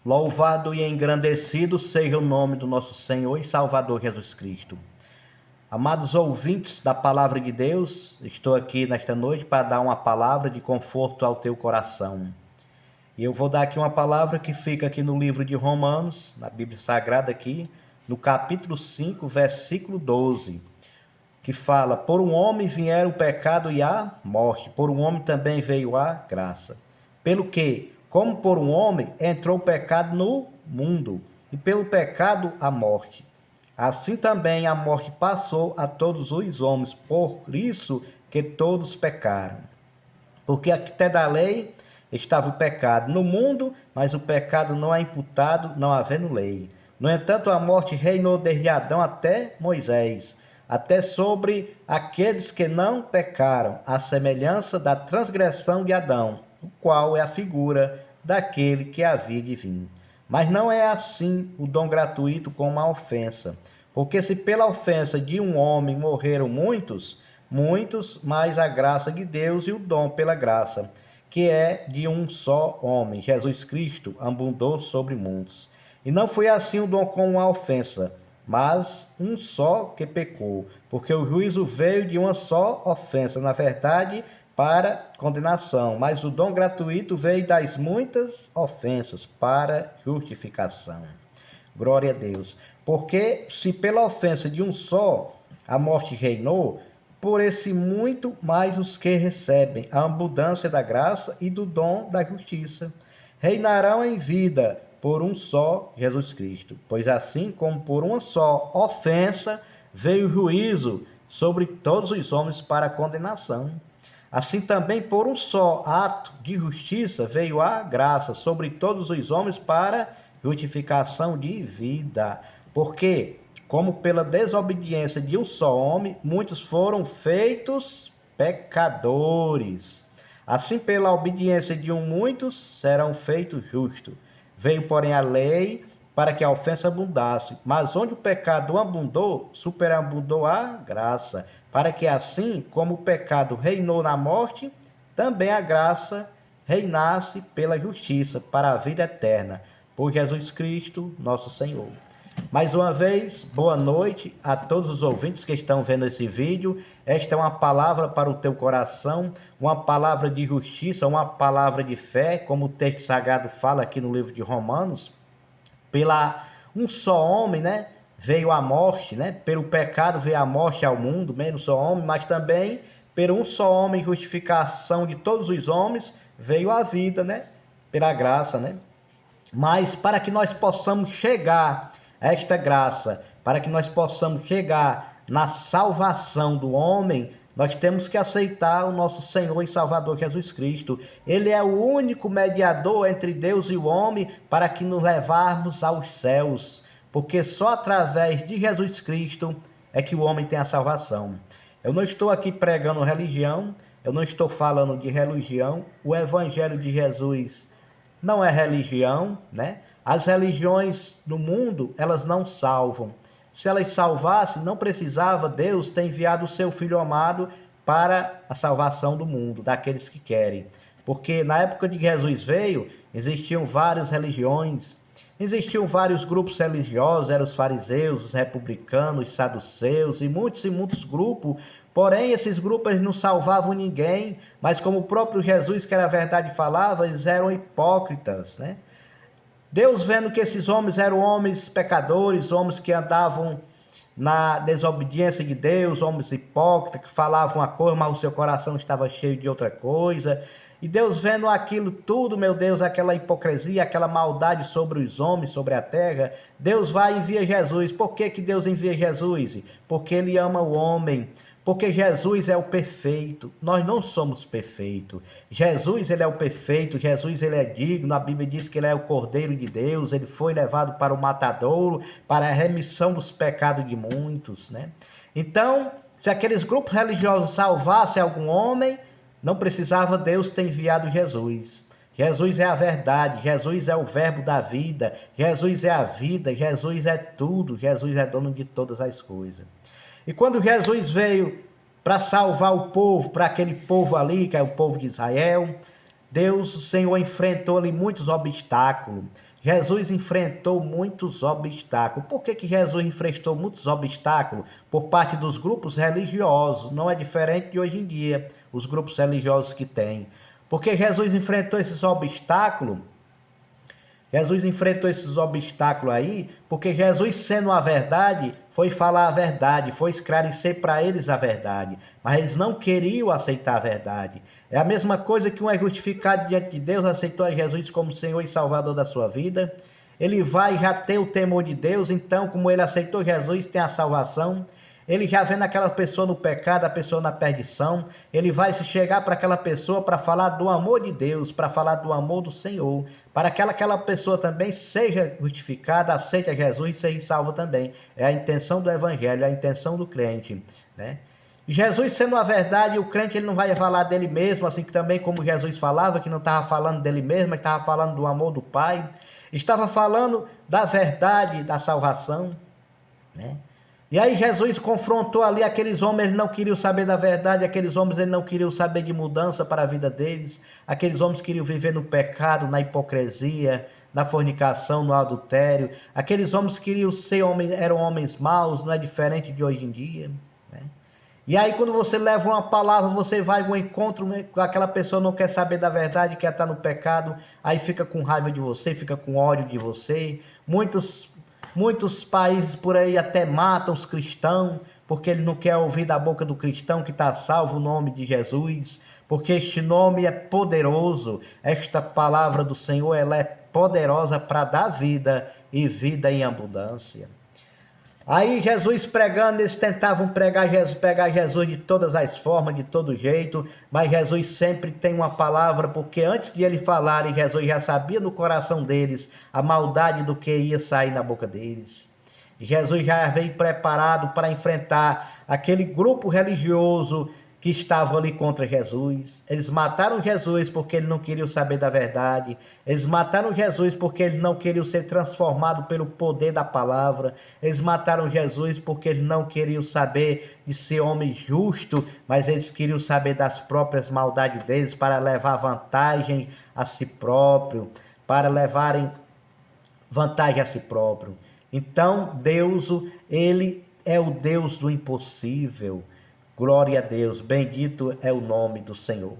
Louvado e engrandecido seja o nome do nosso Senhor e Salvador Jesus Cristo. Amados ouvintes da Palavra de Deus, estou aqui nesta noite para dar uma palavra de conforto ao teu coração. E eu vou dar aqui uma palavra que fica aqui no livro de Romanos, na Bíblia Sagrada aqui, no capítulo 5, versículo 12, que fala: por um homem vieram o pecado e a morte, por um homem também veio a graça. Pelo que, como por um homem entrou o pecado no mundo, e pelo pecado a morte, assim também a morte passou a todos os homens, por isso que todos pecaram. Porque até da lei estava o pecado no mundo, mas o pecado não é imputado, não havendo lei. No entanto, a morte reinou desde Adão até Moisés, até sobre aqueles que não pecaram, à semelhança da transgressão de Adão, o qual é a figura daquele que havia de vir. Mas não é assim o dom gratuito como a ofensa. Porque se pela ofensa de um homem morreram muitos, mais a graça de Deus e o dom pela graça, que é de um só homem, Jesus Cristo, abundou sobre muitos. E não foi assim o dom com a ofensa, mas um só que pecou, porque o juízo veio de uma só ofensa, na verdade, para condenação, mas o dom gratuito veio das muitas ofensas para justificação. Glória a Deus. Porque se pela ofensa de um só a morte reinou, por esse muito mais os que recebem a abundância da graça e do dom da justiça reinarão em vida por um só Jesus Cristo. Pois assim como por uma só ofensa veio o juízo sobre todos os homens para condenação, assim também por um só ato de justiça veio a graça sobre todos os homens para justificação de vida. Porque, como pela desobediência de um só homem, muitos foram feitos pecadores, assim pela obediência de muitos serão feitos justos. Veio, porém, a lei para que a ofensa abundasse, mas onde o pecado abundou, superabundou a graça, para que assim como o pecado reinou na morte, também a graça reinasse pela justiça para a vida eterna, por Jesus Cristo, nosso Senhor. Mais uma vez, boa noite a todos os ouvintes que estão vendo esse vídeo. Esta é uma palavra para o teu coração, uma palavra de justiça, uma palavra de fé, como o texto sagrado fala aqui no livro de Romanos. Pela um só homem, né, veio a morte, né? Pelo pecado veio a morte ao mundo, menos um só homem, mas também pelo um só homem, justificação de todos os homens, veio a vida, né? Pela graça, né? Mas para que nós possamos chegar a esta graça, para que nós possamos chegar na salvação do homem, nós temos que aceitar o nosso Senhor e Salvador Jesus Cristo. Ele é o único mediador entre Deus e o homem para que nos levarmos aos céus, porque só através de Jesus Cristo é que o homem tem a salvação. Eu não estou aqui pregando religião, eu não estou falando de religião. O Evangelho de Jesus não é religião, né? As religiões no mundo, elas não salvam. Se elas salvassem, não precisava Deus ter enviado o seu Filho amado para a salvação do mundo, daqueles que querem. Porque na época de Jesus veio, existiam várias religiões, existiam vários grupos religiosos, eram os fariseus, os republicanos, os saduceus e muitos grupos. Porém, esses grupos eles não salvavam ninguém, mas como o próprio Jesus, que era a verdade, falava, eles eram hipócritas, né? Deus, vendo que esses homens eram homens pecadores, homens que andavam na desobediência de Deus, homens hipócritas, que falavam uma coisa, mas o seu coração estava cheio de outra coisa. E Deus, vendo aquilo tudo, meu Deus, aquela hipocrisia, aquela maldade sobre os homens, sobre a terra, Deus vai e envia Jesus. Por que Deus envia Jesus? Porque Ele ama o homem. Porque Jesus é o perfeito, nós não somos perfeitos. Jesus, ele é o perfeito, Jesus, ele é digno. A Bíblia diz que ele é o Cordeiro de Deus, ele foi levado para o matadouro, para a remissão dos pecados de muitos, né? Então, se aqueles grupos religiosos salvassem algum homem, não precisava Deus ter enviado Jesus. Jesus é a verdade, Jesus é o verbo da vida, Jesus é a vida, Jesus é tudo, Jesus é dono de todas as coisas. E quando Jesus veio para salvar o povo, para aquele povo ali, que é o povo de Israel, Deus, o Senhor, enfrentou ali muitos obstáculos. Jesus enfrentou muitos obstáculos. Por que Jesus enfrentou muitos obstáculos? Por parte dos grupos religiosos. Não é diferente de hoje em dia, os grupos religiosos que tem. Porque Jesus enfrentou esses obstáculos. Jesus enfrentou esses obstáculos aí, porque Jesus, sendo a verdade, foi falar a verdade, foi esclarecer para eles a verdade. Mas eles não queriam aceitar a verdade. É a mesma coisa que um é justificado diante de Deus, aceitou a Jesus como Senhor e Salvador da sua vida. Ele vai já ter o temor de Deus, então, como ele aceitou Jesus, tem a salvação. Ele já vendo aquela pessoa no pecado, a pessoa na perdição, ele vai se chegar para aquela pessoa para falar do amor de Deus, para falar do amor do Senhor, para que aquela pessoa também seja justificada, aceite a Jesus e seja salva também. É a intenção do evangelho, é a intenção do crente, né? Jesus sendo a verdade, o crente ele não vai falar dele mesmo, assim que também como Jesus falava, que não estava falando dele mesmo, mas estava falando do amor do Pai, estava falando da verdade, da salvação, né? E aí Jesus confrontou ali aqueles homens, eles não queriam saber da verdade, aqueles homens eles não queriam saber de mudança para a vida deles, aqueles homens queriam viver no pecado, na hipocrisia, na fornicação, no adultério, aqueles homens queriam ser homens, eram homens maus, não é diferente de hoje em dia, né? E aí quando você leva uma palavra, você vai ao encontro com aquela pessoa, não quer saber da verdade, quer estar no pecado, aí fica com raiva de você, fica com ódio de você. Muitos países por aí até matam os cristãos, porque ele não quer ouvir da boca do cristão que está salvo o nome de Jesus, porque este nome é poderoso, esta palavra do Senhor ela é poderosa para dar vida e vida em abundância. Aí Jesus pregando, eles tentavam pegar Jesus de todas as formas, de todo jeito, mas Jesus sempre tem uma palavra, porque antes de ele falar, Jesus já sabia no coração deles a maldade do que ia sair na boca deles. Jesus já veio preparado para enfrentar aquele grupo religioso que estavam ali contra Jesus. Eles mataram Jesus porque eles não queriam saber da verdade. Eles mataram Jesus porque eles não queriam ser transformados pelo poder da palavra. Eles mataram Jesus porque eles não queriam saber de ser homem justo, mas eles queriam saber das próprias maldades deles para levar vantagem a si próprio, para levarem vantagem a si próprio. Então, Deus, ele é o Deus do impossível. Glória a Deus, bendito é o nome do Senhor.